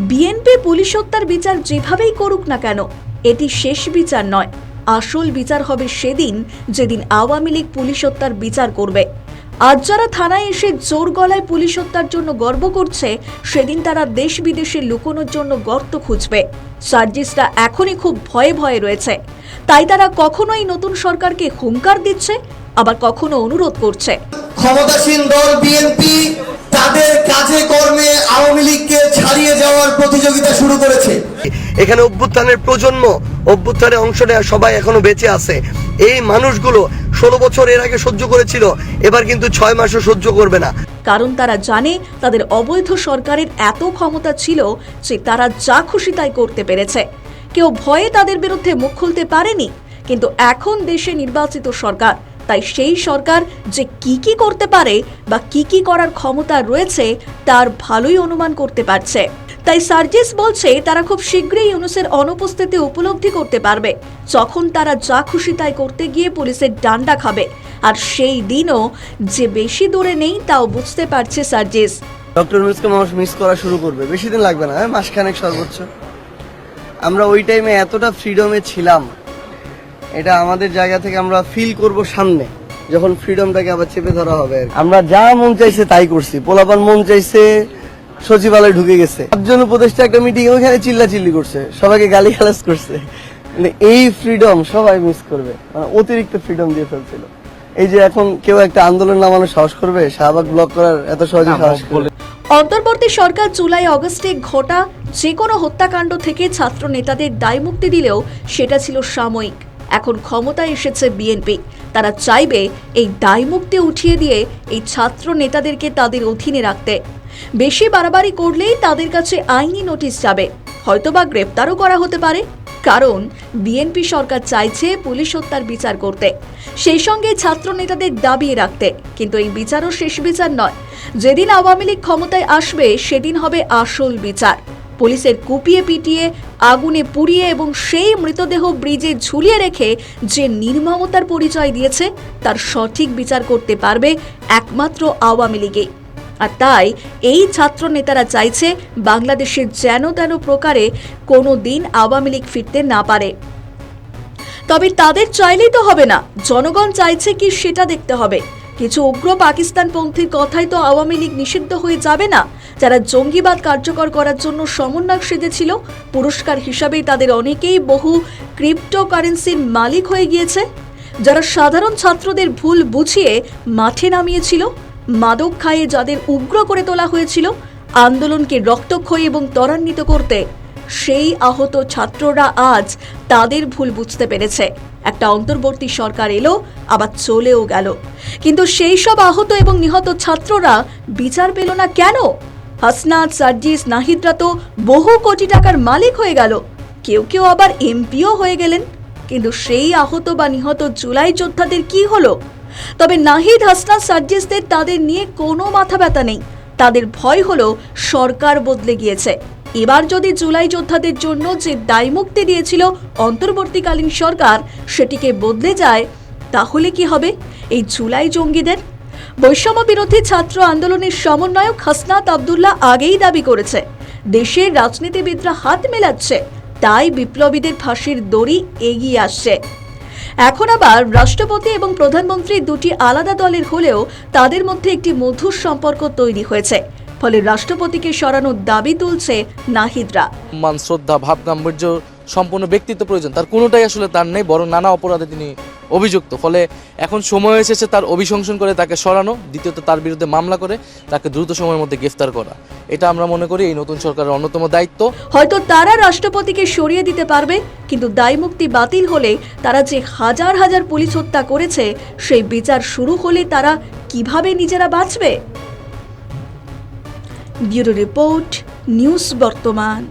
BNP police হত্যার বিচার যেভাবেই করুক না কেন, এটি শেষ বিচার নয়। আসল বিচার হবে সেদিন যেদিন আওয়ামী লীগ পুলিশ হত্যার বিচার করবে। আজ যারা থানায় এসে জোর গলায় পুলিশ হত্যার জন্য গর্ব করছে, সেদিন তারা দেশ বিদেশে লুকোনোর জন্য গর্ত খুঁজবে। সার্জিসরা এখনই খুব ভয়ে ভয়ে রয়েছে, তাই তারা কখনোই নতুন সরকারকে হুঙ্কার দিচ্ছে, আবার কখনো অনুরোধ করছে। ক্ষমতাসীন দল বিএনপি তাদের কাজে কর্মে আওয়ামী লীগকে ছাড়িয়ে যাওয়ার প্রতিযোগিতা শুরু করেছে। এখানে অভ্যুত্থানের প্রজন্ম, অভ্যুত্থানে অংশ নেওয়া সবাই এখনো বেঁচে আছে। এই মানুষগুলো 16 বছর এর আগে সহ্য করেছিল, এবার কিন্তু 6 মাসও সহ্য করবে না। কারণ তারা জানে তাদের অবৈধ সরকারের এত ক্ষমতা ছিল যে তারা যা খুশি তাই করতে পেরেছে। কেউ ভয়ে তাদের বিরুদ্ধে মুখ খুলতে পারেনি। কিন্তু এখন দেশে নির্বাচিত সরকার, তাই সেই সরকার যে কি করতে পারে বা কি করার ক্ষমতা রয়েছে তার ভালোই অনুমান করতে পারছে। তাই সার্জিস বলছে তারা খুব শীঘ্রই ইউনূসের অনুপস্থিতি উপলব্ধি করতে পারবে, যখন তারা যা খুশি তাই করতে গিয়ে পুলিশের ডান্ডা খাবে। আর সেই দিনও যে বেশি দূরে নেই তাও বুঝতে পারছে সার্জিস। ডক্টর ইউনূসকে মানুষ মিস করা শুরু করবে, বেশি দিন লাগবে না, মাসখানেক সর্বোচ্চ। আমরা ওই টাইমে এতটা ফ্রিডমে ছিলাম, এটা আমাদের জায়গা থেকে আমরা ফিল করব সামনে, যখন ফ্রিডমটাকে আবার চেপে ধরা হবে। আমরা যা মন চাইছে তাই করছি। পোলাপান মন চাইছে সচিবালয় ঢুকে গেছে, 5 জন উপদেষ্টা একটা মিটিং ওখানে চিল্লাচিল্লি করছে, সবাইকে গালিগালাজ করছে। মানে এই ফ্রিডম সবাই মিস করবে, মানে অতিরিক্ত ফ্রিডম দিয়ে ফেলছিল। এই যে এখন কেউ একটা আন্দোলন নামানোর সাহস করবে, শাহবাগ ব্লক করার এত সহজে সাহস করবে? অন্তর্বর্তী সরকার জুলাই আগস্টে ঘটা যে কোনো হত্যাকাণ্ড থেকে ছাত্র নেতাদের দায় মুক্তি দিলেও সেটা ছিল সাময়িক। এখন ক্ষমতায় এসেছে বিএনপি, তারা চাইবে এই দায় মুক্তি উঠিয়ে দিয়ে এই ছাত্র নেতাদেরকে তাদের অধীনে রাখতে। বেশি বাড়াবাড়ি করলেই তাদের কাছে আইনি নোটিশ যাবে, হয়তোবা গ্রেপ্তারও করা হতে পারে। কারণ বিএনপি সরকার চাইছে পুলিশ হত্যার বিচার করতে, সেই সঙ্গে ছাত্র নেতাদের দাবিয়ে রাখতে। কিন্তু এই বিচারও শেষ বিচার নয়। যেদিন আওয়ামী লীগ ক্ষমতায় আসবে সেদিন হবে আসল বিচার। পুলিশের কুপিয়ে পিটিয়ে, আগুনে পুড়িয়ে এবং সেই মৃতদেহ ব্রিজে ঝুলিয়ে রেখে যে নির্মমতার পরিচয় দিয়েছে, তার সঠিক বিচার করতে পারবে একমাত্র আওয়ামী লীগই। আর তাই এই ছাত্র নেতারা চাইছে বাংলাদেশে যেন তেন প্রকারে কোনো দিন আওয়ামী লীগ ফিরতে না পারে। তবে তাদের চাইলেই তো হবে না, জনগণ চাইছে কি সেটা দেখতে হবে। কিছু উগ্র পাকিস্তানপন্থীর কথাই তো আওয়ামী লীগ নিষিদ্ধ হয়ে যাবে না। যারা জঙ্গিবাদ কার্যকর করার জন্য সমন্বয়ক সেজেছিল, পুরস্কার হিসাবেই তাদের অনেকেই বহু ক্রিপ্টোকারেন্সির মালিক হয়ে গিয়েছে। যারা সাধারণ ছাত্রদের ভুল বুঝিয়ে মাঠে নামিয়েছিল, মাদক খাইয়ে যাদের উগ্র করে তোলা হয়েছিল আন্দোলনকে রক্তক্ষয়ী এবং ত্বরান্বিত করতে, সেই আহত ছাত্ররা আজ তাদের ভুল বুঝতে পেরেছে। একটা অন্তর্বর্তী সরকার এলো, আবার চলেও গেল, কিন্তু সেই সব আহত এবং নিহত ছাত্ররা বিচার পেল না কেন? হাসনাত, সার্জিস, নাহিদরা তো বহু কোটি টাকার মালিক হয়ে গেল, কেউ আবার এমপিও হয়ে গেলেন। কিন্তু সেই আহত বা নিহত জুলাই যোদ্ধাদের কি হলো? তবে নাহিদ, হাসনাত, সার্জিসদের তাদের নিয়ে কোনো মাথা ব্যথা নেই। তাদের ভয় হলো সরকার বদলে গিয়েছে। এবার যদি জুলাই যোদ্ধাদের জন্য যে দায় মুক্তি দিয়েছিল অন্তর্বর্তীকালীন সরকার সেটিকে বদলে যায়, তাহলে কি হবে এই জুলাই জঙ্গিদের? বৈষম্য বিরোধী ছাত্র আন্দোলনের সমন্বয়ক হাসনাত আব্দুল্লাহ আগেই দাবি করেছে, দেশের রাজনীতিবিদরা হাত মেলাচ্ছে, তাই বিপ্লবীদের ফাঁসির দড়ি এগিয়ে আসছে। এখন আবার রাষ্ট্রপতি এবং প্রধানমন্ত্রী দুটি আলাদা দলের হলেও তাদের মধ্যে একটি মধুর সম্পর্ক তৈরি হয়েছে। ফলে রাষ্ট্রপতিকে সরানোর দাবি তুলছে নাহিদরা। মান, শ্রদ্ধা, ভাব, গাম্ভীর্য সম্পূর্ণ ব্যক্তিত্ব প্রয়োজন, তার কোনোটাই আসলে তার নেই, বরং নানা অপরাধে তিনি অভিযুক্ত। ফলে এখন সময় এসেছে তার অভিশংসন করে তাকে সরানো, দ্বিতীয়ত তার বিরুদ্ধে মামলা করে তাকে দ্রুত সময়ের মধ্যে গ্রেফতার করা। এটা আমরা মনে করি এই নতুন সরকারের অন্যতম দায়িত্ব। হয়তো তারা রাষ্ট্রপতিকে সরিয়ে দিতে পারবে, কিন্তু দায় মুক্তি বাতিল হলে তারা যে হাজার হাজার পুলিশ হত্যা করেছে সেই বিচার শুরু হলে তারা কিভাবে নিজেরা বাঁচবে? ব্যুরো রিপোর্ট, নিউজ বর্তমান।